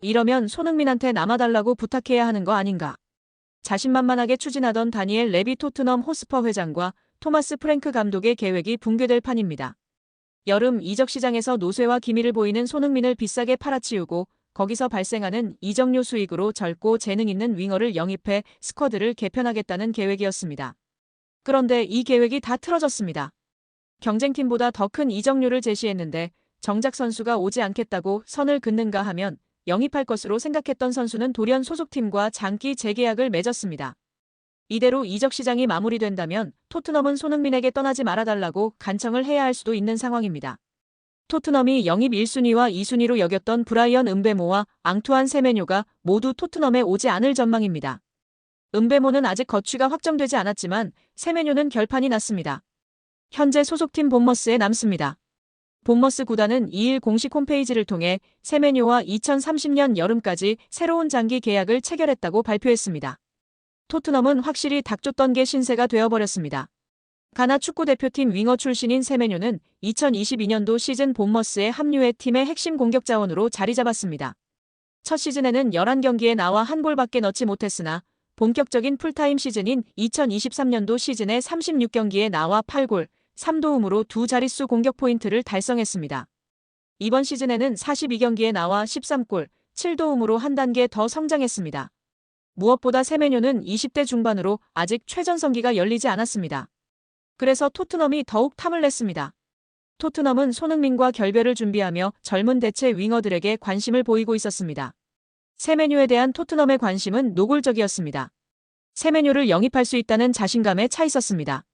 이러면 손흥민한테 남아달라고 부탁해야 하는 거 아닌가. 자신만만하게 추진하던 다니엘 레비 토트넘 호스퍼 회장과 토마스 프랭크 감독의 계획이 붕괴될 판입니다. 여름 이적 시장에서 노쇠와 기미를 보이는 손흥민을 비싸게 팔아치우고 거기서 발생하는 이적료 수익으로 젊고 재능 있는 윙어를 영입해 스쿼드를 개편하겠다는 계획이었습니다. 그런데 이 계획이 다 틀어졌습니다. 경쟁팀보다 더 큰 이적료를 제시했는데 정작 선수가 오지 않겠다고 선을 긋는가 하면 영입할 것으로 생각했던 선수는 돌연 소속팀과 장기 재계약을 맺었습니다. 이대로 이적 시장이 마무리된다면 토트넘은 손흥민에게 떠나지 말아달라고 간청을 해야 할 수도 있는 상황입니다. 토트넘이 영입 1순위와 2순위로 여겼던 브라이언 음베모와 앙투안 세메뇨가 모두 토트넘에 오지 않을 전망입니다. 음베모는 아직 거취가 확정되지 않았지만 세메뇨는 결판이 났습니다. 현재 소속팀 본머스에 남습니다. 본머스 구단은 2일 공식 홈페이지를 통해 세메뇨와 2030년 여름까지 새로운 장기 계약을 체결했다고 발표했습니다. 토트넘은 확실히 닥쳤던 게 신세가 되어버렸습니다. 가나 축구대표팀 윙어 출신인 세메뇨는 2022년도 시즌 본머스에 합류해 팀의 핵심 공격 자원으로 자리 잡았습니다. 첫 시즌에는 11경기에 나와 한 골밖에 넣지 못했으나 본격적인 풀타임 시즌인 2023년도 시즌에 36경기에 나와 8골, 3도움으로 두 자릿수 공격 포인트를 달성했습니다. 이번 시즌에는 42경기에 나와 13골, 7도움으로 한 단계 더 성장했습니다. 무엇보다 세메뇨는 20대 중반으로 아직 최전성기가 열리지 않았습니다. 그래서 토트넘이 더욱 탐을 냈습니다. 토트넘은 손흥민과 결별을 준비하며 젊은 대체 윙어들에게 관심을 보이고 있었습니다. 세메뇨에 대한 토트넘의 관심은 노골적이었습니다. 세메뇨를 영입할 수 있다는 자신감에 차 있었습니다.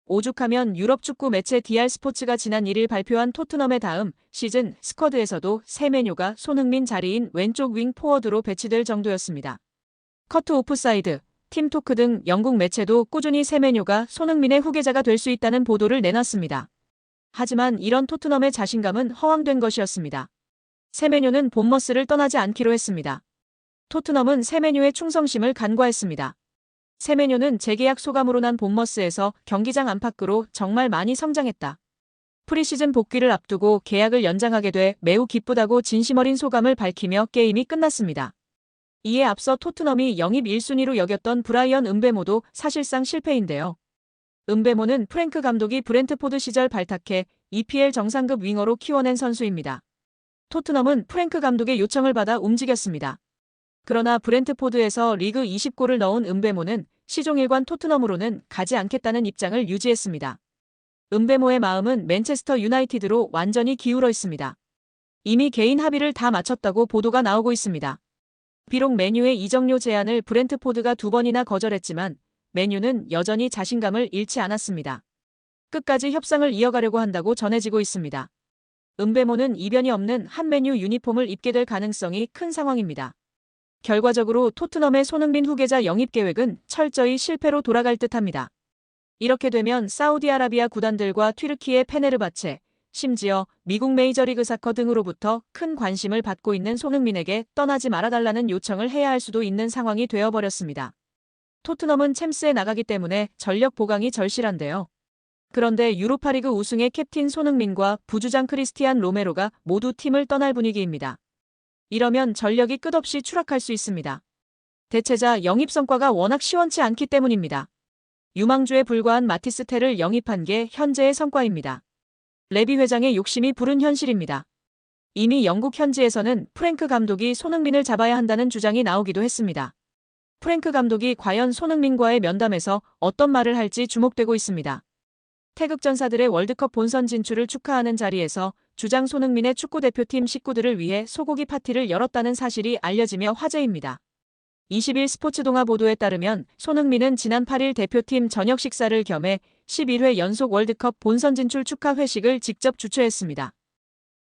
오죽하면 유럽 축구 매체 DR 스포츠가 지난 1일 발표한 토트넘의 다음 시즌 스쿼드에서도 세메뇨가 손흥민 자리인 왼쪽 윙 포워드로 배치될 정도였습니다. 커트 오프사이드, 팀토크 등 영국 매체도 꾸준히 세메뇨가 손흥민의 후계자가 될 수 있다는 보도를 내놨습니다. 하지만 이런 토트넘의 자신감은 허황된 것이었습니다. 세메뇨는 본머스를 떠나지 않기로 했습니다. 토트넘은 세메뇨의 충성심을 간과했습니다. 세메뇨는 재계약 소감으로 난 본머스에서 경기장 안팎으로 정말 많이 성장했다. 프리시즌 복귀를 앞두고 계약을 연장하게 돼 매우 기쁘다고 진심 어린 소감을 밝히며 게임이 끝났습니다. 이에 앞서 토트넘이 영입 1순위로 여겼던 브라이언 음베모도 사실상 실패인데요. 음베모는 프랭크 감독이 브렌트포드 시절 발탁해 EPL 정상급 윙어로 키워낸 선수입니다. 토트넘은 프랭크 감독의 요청을 받아 움직였습니다. 그러나 브렌트포드에서 리그 20골을 넣은 음베모는 시종일관 토트넘으로는 가지 않겠다는 입장을 유지했습니다. 음베모의 마음은 맨체스터 유나이티드로 완전히 기울어 있습니다. 이미 개인 합의를 다 마쳤다고 보도가 나오고 있습니다. 비록 맨유의 이적료 제안을 브렌트포드가 2번이나 거절했지만 맨유는 여전히 자신감을 잃지 않았습니다. 끝까지 협상을 이어가려고 한다고 전해지고 있습니다. 음베모는 이변이 없는 한 맨유 유니폼을 입게 될 가능성이 큰 상황입니다. 결과적으로 토트넘의 손흥민 후계자 영입 계획은 철저히 실패로 돌아갈 듯합니다. 이렇게 되면 사우디아라비아 구단들과 튀르키예 페네르바체, 심지어 미국 메이저리그 사커 등으로부터 큰 관심을 받고 있는 손흥민에게 떠나지 말아달라는 요청을 해야 할 수도 있는 상황이 되어버렸습니다. 토트넘은 챔스에 나가기 때문에 전력 보강이 절실한데요. 그런데 유로파리그 우승의 캡틴 손흥민과 부주장 크리스티안 로메로가 모두 팀을 떠날 분위기입니다. 이러면 전력이 끝없이 추락할 수 있습니다. 대체자 영입 성과가 워낙 시원치 않기 때문입니다. 유망주에 불과한 마티스 텔을 영입한 게 현재의 성과입니다. 레비 회장의 욕심이 부른 현실입니다. 이미 영국 현지에서는 프랭크 감독이 손흥민을 잡아야 한다는 주장이 나오기도 했습니다. 프랭크 감독이 과연 손흥민과의 면담에서 어떤 말을 할지 주목되고 있습니다. 태극전사들의 월드컵 본선 진출을 축하하는 자리에서 주장 손흥민의 축구대표팀 식구들을 위해 소고기 파티를 열었다는 사실이 알려지며 화제입니다. 20일 스포츠동아 보도에 따르면 손흥민은 지난 8일 대표팀 저녁 식사를 겸해 11회 연속 월드컵 본선 진출 축하 회식을 직접 주최했습니다.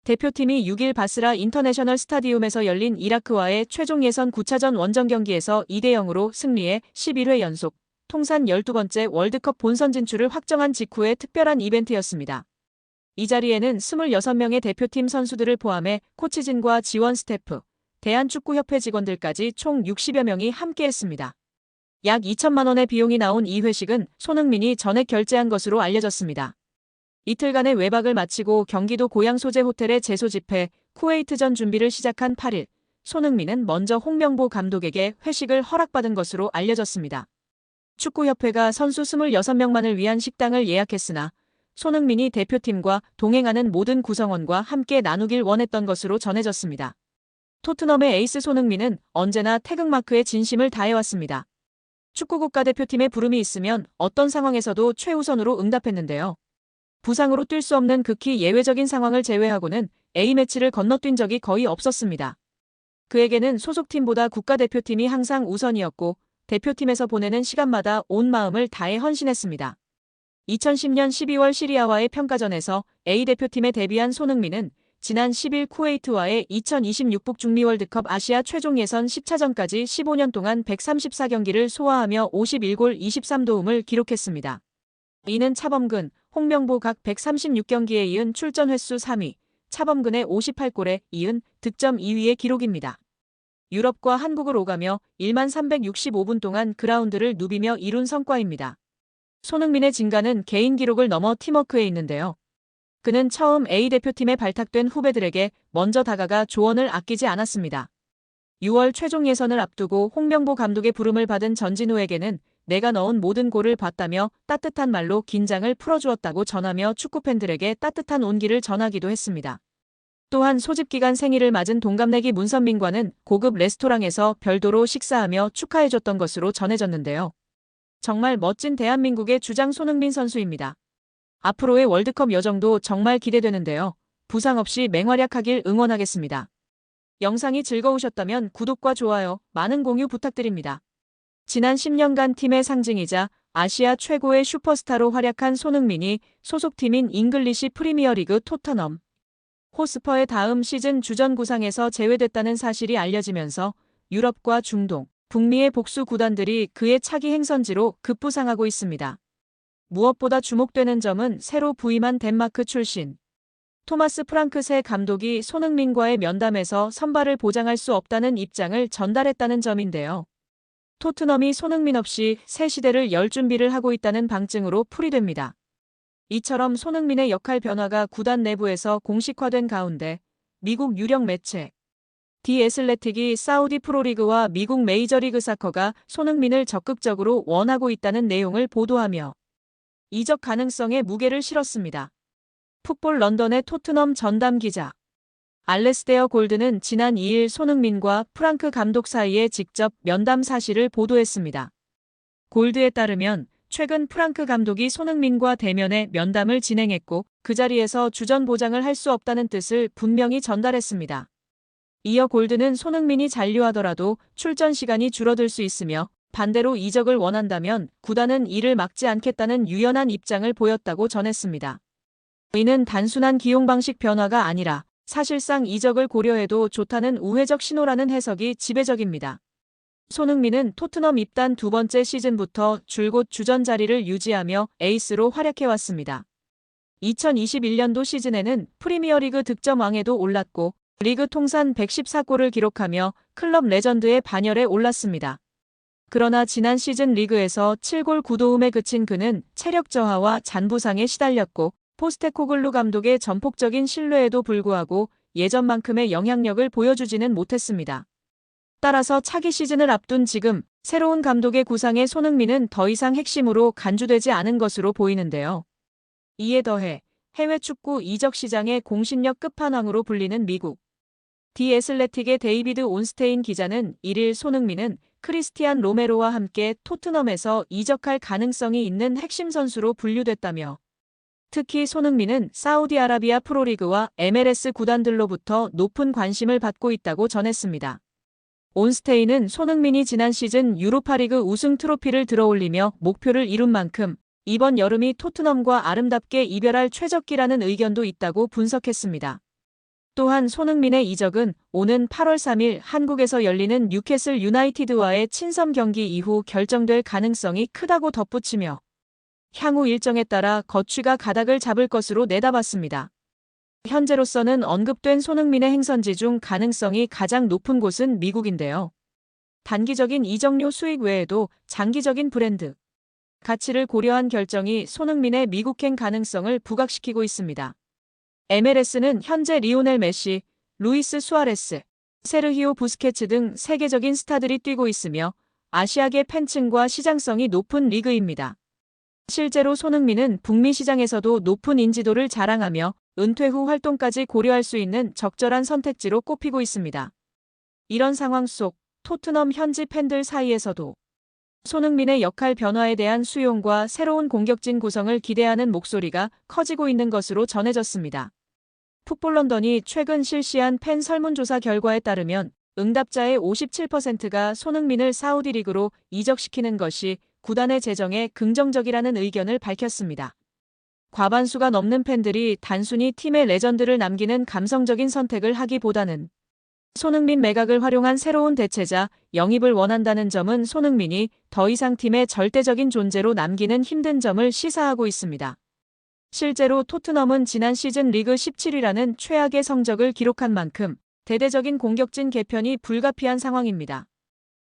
대표팀이 6일 바스라 인터내셔널 스타디움에서 열린 이라크와의 최종 예선 9차전 원정 경기에서 2대0으로 승리해 11회 연속 통산 12번째 월드컵 본선 진출을 확정한 직후의 특별한 이벤트였습니다. 이 자리에는 26명의 대표팀 선수들을 포함해 코치진과 지원 스태프, 대한축구협회 직원들까지 총 60여 명이 함께했습니다. 약 2천만 원의 비용이 나온 이 회식은 손흥민이 전액 결제한 것으로 알려졌습니다. 이틀간의 외박을 마치고 경기도 고향 소재 호텔에 재소집해 쿠웨이트전 준비를 시작한 8일, 손흥민은 먼저 홍명보 감독에게 회식을 허락받은 것으로 알려졌습니다. 축구협회가 선수 26명만을 위한 식당을 예약했으나 손흥민이 대표팀과 동행하는 모든 구성원과 함께 나누길 원했던 것으로 전해졌습니다. 토트넘의 에이스 손흥민은 언제나 태극마크에 진심을 다해왔습니다. 축구 국가대표팀에 부름이 있으면 어떤 상황에서도 최우선으로 응답했는데요. 부상으로 뛸 수 없는 극히 예외적인 상황을 제외하고는 A매치를 건너뛴 적이 거의 없었습니다. 그에게는 소속팀보다 국가대표팀이 항상 우선이었고 대표팀에서 보내는 시간마다 온 마음을 다해 헌신했습니다. 2010년 12월 시리아와의 평가전에서 A대표팀에 데뷔한 손흥민은 지난 10일 쿠웨이트와의 2026 북중미 월드컵 아시아 최종 예선 10차전까지 15년 동안 134경기를 소화하며 51골 23도움을 기록했습니다. 이는 차범근, 홍명보 각 136경기에 이은 출전 횟수 3위, 차범근의 58골에 이은 득점 2위의 기록입니다. 유럽과 한국을 오가며 1만 365분 동안 그라운드를 누비며 이룬 성과입니다. 손흥민의 진가는 개인 기록을 넘어 팀워크에 있는데요. 그는 처음 A대표팀에 발탁된 후배들에게 먼저 다가가 조언을 아끼지 않았습니다. 6월 최종 예선을 앞두고 홍명보 감독의 부름을 받은 전진우에게는 내가 넣은 모든 골을 봤다며 따뜻한 말로 긴장을 풀어주었다고 전하며 축구팬들에게 따뜻한 온기를 전하기도 했습니다. 또한 소집기간 생일을 맞은 동갑내기 문선민과는 고급 레스토랑에서 별도로 식사하며 축하해줬던 것으로 전해졌는데요. 정말 멋진 대한민국의 주장 손흥민 선수입니다. 앞으로의 월드컵 여정도 정말 기대되는데요. 부상 없이 맹활약하길 응원하겠습니다. 영상이 즐거우셨다면 구독과 좋아요, 많은 공유 부탁드립니다. 지난 10년간 팀의 상징이자 아시아 최고의 슈퍼스타로 활약한 손흥민이 소속팀인 잉글리시 프리미어리그 토트넘 호스퍼의 다음 시즌 주전 구상에서 제외됐다는 사실이 알려지면서 유럽과 중동, 북미의 복수 구단들이 그의 차기 행선지로 급부상하고 있습니다. 무엇보다 주목되는 점은 새로 부임한 덴마크 출신 토마스 프랑크 새 감독이 손흥민과의 면담에서 선발을 보장할 수 없다는 입장을 전달했다는 점인데요. 토트넘이 손흥민 없이 새 시대를 열 준비를 하고 있다는 방증으로 풀이됩니다. 이처럼 손흥민의 역할 변화가 구단 내부에서 공식화된 가운데 미국 유력 매체 디 애슬레틱이 사우디 프로리그와 미국 메이저리그 사커가 손흥민을 적극적으로 원하고 있다는 내용을 보도하며 이적 가능성에 무게를 실었습니다. 풋볼 런던의 토트넘 전담 기자 알레스테어 골드는 지난 2일 손흥민과 프랑크 감독 사이에 직접 면담 사실을 보도했습니다. 골드에 따르면 최근 프랑크 감독이 손흥민과 대면에 면담을 진행했고 그 자리에서 주전 보장을 할 수 없다는 뜻을 분명히 전달했습니다. 이어 골드는 손흥민이 잔류하더라도 출전 시간이 줄어들 수 있으며 반대로 이적을 원한다면 구단은 이를 막지 않겠다는 유연한 입장을 보였다고 전했습니다. 이는 단순한 기용 방식 변화가 아니라 사실상 이적을 고려해도 좋다는 우회적 신호라는 해석이 지배적입니다. 손흥민은 토트넘 입단 두 번째 시즌부터 줄곧 주전 자리를 유지하며 에이스로 활약해왔습니다. 2021년도 시즌에는 프리미어리그 득점왕에도 올랐고 리그 통산 114골을 기록하며 클럽 레전드의 반열에 올랐습니다. 그러나 지난 시즌 리그에서 7골 9도움에 그친 그는 체력 저하와 잔부상에 시달렸고 포스테코글루 감독의 전폭적인 신뢰에도 불구하고 예전만큼의 영향력을 보여주지는 못했습니다. 따라서 차기 시즌을 앞둔 지금 새로운 감독의 구상에 손흥민은 더 이상 핵심으로 간주되지 않은 것으로 보이는데요. 이에 더해 해외 축구 이적 시장의 공신력 끝판왕으로 불리는 미국 디 애슬레틱의 데이비드 온스테인 기자는 1일 손흥민은 크리스티안 로메로와 함께 토트넘에서 이적할 가능성이 있는 핵심 선수로 분류됐다며 특히 손흥민은 사우디아라비아 프로리그와 MLS 구단들로부터 높은 관심을 받고 있다고 전했습니다. 온스테인은 손흥민이 지난 시즌 유로파리그 우승 트로피를 들어올리며 목표를 이룬 만큼 이번 여름이 토트넘과 아름답게 이별할 최적기라는 의견도 있다고 분석했습니다. 또한 손흥민의 이적은 오는 8월 3일 한국에서 열리는 뉴캐슬 유나이티드와의 친선 경기 이후 결정될 가능성이 크다고 덧붙이며 향후 일정에 따라 거취가 가닥을 잡을 것으로 내다봤습니다. 현재로서는 언급된 손흥민의 행선지 중 가능성이 가장 높은 곳은 미국인데요. 단기적인 이적료 수익 외에도 장기적인 브랜드 가치를 고려한 결정이 손흥민의 미국행 가능성을 부각시키고 있습니다. MLS는 현재 리오넬 메시, 루이스 수아레스, 세르히오 부스케츠 등 세계적인 스타들이 뛰고 있으며 아시아계 팬층과 시장성이 높은 리그입니다. 실제로 손흥민은 북미 시장에서도 높은 인지도를 자랑하며 은퇴 후 활동까지 고려할 수 있는 적절한 선택지로 꼽히고 있습니다. 이런 상황 속 토트넘 현지 팬들 사이에서도 손흥민의 역할 변화에 대한 수용과 새로운 공격진 구성을 기대하는 목소리가 커지고 있는 것으로 전해졌습니다. 풋볼런던이 최근 실시한 팬 설문조사 결과에 따르면 응답자의 57%가 손흥민을 사우디 리그로 이적시키는 것이 구단의 재정에 긍정적이라는 의견을 밝혔습니다. 과반수가 넘는 팬들이 단순히 팀의 레전드를 남기는 감성적인 선택을 하기보다는 손흥민 매각을 활용한 새로운 대체자 영입을 원한다는 점은 손흥민이 더 이상 팀의 절대적인 존재로 남기는 힘든 점을 시사하고 있습니다. 실제로 토트넘은 지난 시즌 리그 17위라는 최악의 성적을 기록한 만큼 대대적인 공격진 개편이 불가피한 상황입니다.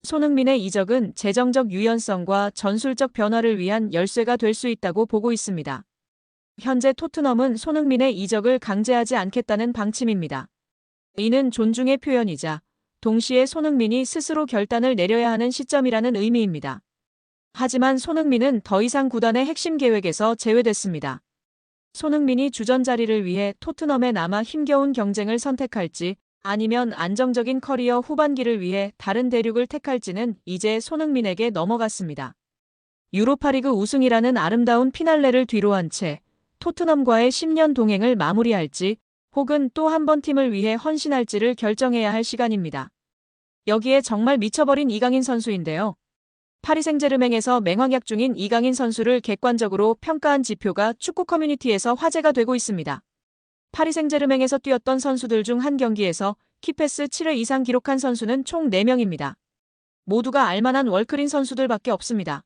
손흥민의 이적은 재정적 유연성과 전술적 변화를 위한 열쇠가 될 수 있다고 보고 있습니다. 현재 토트넘은 손흥민의 이적을 강제하지 않겠다는 방침입니다. 이는 존중의 표현이자 동시에 손흥민이 스스로 결단을 내려야 하는 시점이라는 의미입니다. 하지만 손흥민은 더 이상 구단의 핵심 계획에서 제외됐습니다. 손흥민이 주전 자리를 위해 토트넘에 남아 힘겨운 경쟁을 선택할지 아니면 안정적인 커리어 후반기를 위해 다른 대륙을 택할지는 이제 손흥민에게 넘어갔습니다. 유로파리그 우승이라는 아름다운 피날레를 뒤로한 채 토트넘과의 10년 동행을 마무리할지 혹은 또 한 번 팀을 위해 헌신할지를 결정해야 할 시간입니다. 여기에 정말 미쳐버린 이강인 선수인데요. 파리 생제르맹에서 맹활약 중인 이강인 선수를 객관적으로 평가한 지표가 축구 커뮤니티에서 화제가 되고 있습니다. 파리 생제르맹에서 뛰었던 선수들 중 한 경기에서 키패스 7회 이상 기록한 선수는 총 4명입니다. 모두가 알만한 월클인 선수들밖에 없습니다.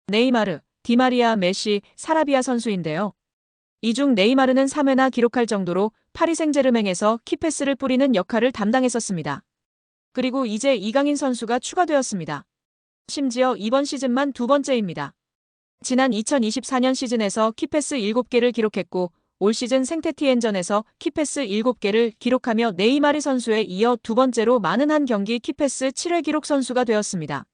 네이마르, 디마리아, 메시, 사라비아 선수인데요. 이 중 네이마르는 3회나 기록할 정도로 파리 생제르맹에서 키패스를 뿌리는 역할을 담당했었습니다. 그리고 이제 이강인 선수가 추가되었습니다. 심지어 이번 시즌만 두 번째입니다. 지난 2024년 시즌에서 키패스 7개를 기록했고 올 시즌 생테티엔전에서 키패스 7개를 기록하며 네이마르 선수에 이어 두 번째로 많은 한 경기 키패스 7회 기록 선수가 되었습니다.